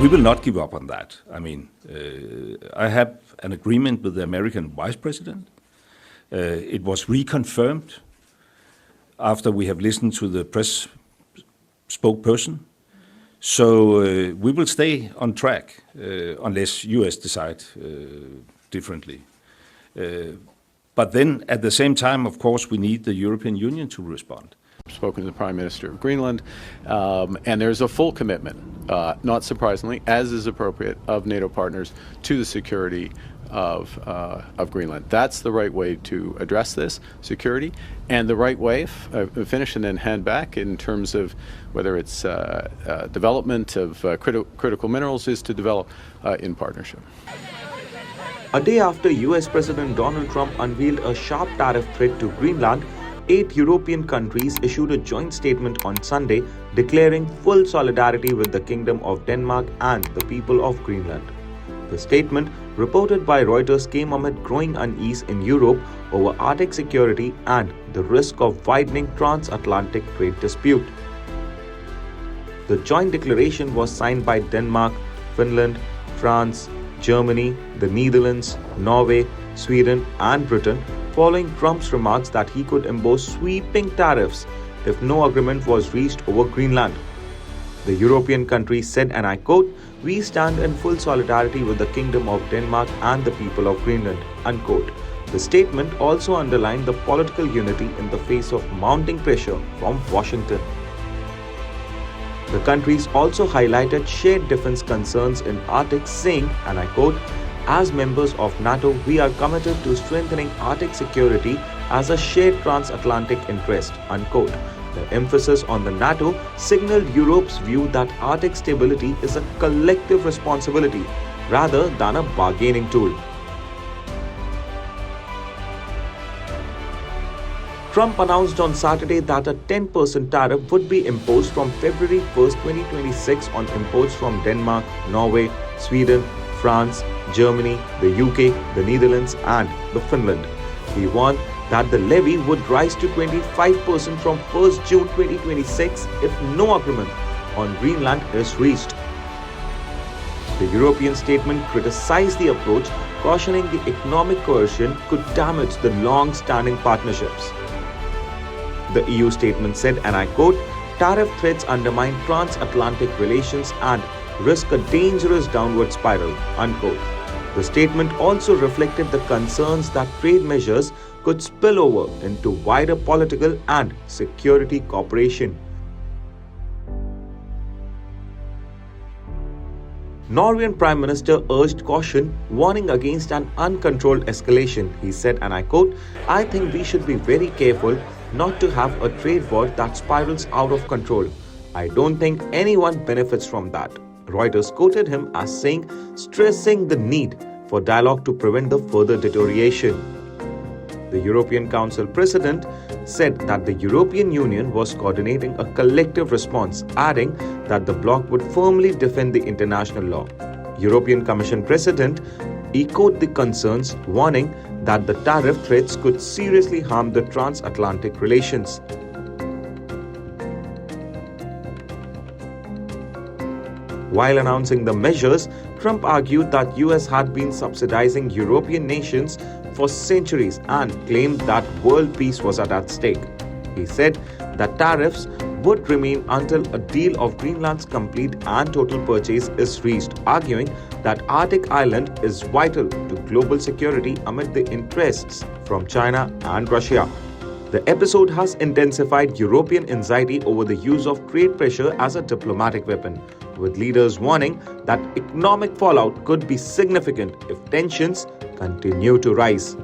We will not give up on that. I mean, I have an agreement with the American Vice President. It was reconfirmed after we have listened to the press spokesperson. So we will stay on track unless US decide differently. But then at the same time, of course, we need the European Union to respond. Spoken to the Prime Minister of Greenland, and there's a full commitment, not surprisingly, as is appropriate, of NATO partners to the security of Greenland. That's the right way to address this security, and the right way, finish and then hand back in terms of whether it's development of critical minerals, is to develop in partnership. A day after US President Donald Trump unveiled a sharp tariff threat to Greenland, 8 European countries issued a joint statement on Sunday declaring full solidarity with the Kingdom of Denmark and the people of Greenland. The statement, reported by Reuters, came amid growing unease in Europe over Arctic security and the risk of widening transatlantic trade dispute. The joint declaration was signed by Denmark, Finland, France, Germany, the Netherlands, Norway, Sweden and Britain, following Trump's remarks that he could impose sweeping tariffs if no agreement was reached over Greenland. The European countries said, and I quote, "We stand in full solidarity with the Kingdom of Denmark and the people of Greenland," unquote. The statement also underlined the political unity in the face of mounting pressure from Washington. The countries also highlighted shared defense concerns in Arctic, saying, and I quote, "As members of NATO, we are committed to strengthening Arctic security as a shared transatlantic interest," unquote. The emphasis on the NATO signaled Europe's view that Arctic stability is a collective responsibility rather than a bargaining tool. Trump announced on Saturday that a 10% tariff would be imposed from February 1st, 2026 on imports from Denmark, Norway, Sweden, France, Germany, the UK, the Netherlands and the Finland. He warned that the levy would rise to 25% from 1st June 2026 if no agreement on Greenland is reached. The European statement criticized the approach, cautioning the economic coercion could damage the long-standing partnerships. The EU statement said, and I quote, "Tariff threats undermine transatlantic relations and risk a dangerous downward spiral," unquote. The statement also reflected the concerns that trade measures could spill over into wider political and security cooperation. Norwegian Prime Minister urged caution, warning against an uncontrolled escalation. He said, and I quote, "I think we should be very careful not to have a trade war that spirals out of control. I don't think anyone benefits from that." Reuters quoted him as saying, stressing the need for dialogue to prevent the further deterioration. The European Council President said that the European Union was coordinating a collective response, adding that the bloc would firmly defend the international law. European Commission President echoed the concerns, warning that the tariff threats could seriously harm the transatlantic relations. While announcing the measures, Trump argued that US had been subsidizing European nations for centuries and claimed that world peace was at stake. He said that tariffs would remain until a deal of Greenland's complete and total purchase is reached, arguing that Arctic island is vital to global security amid the interests from China and Russia. The episode has intensified European anxiety over the use of trade pressure as a diplomatic weapon, with leaders warning that economic fallout could be significant if tensions continue to rise.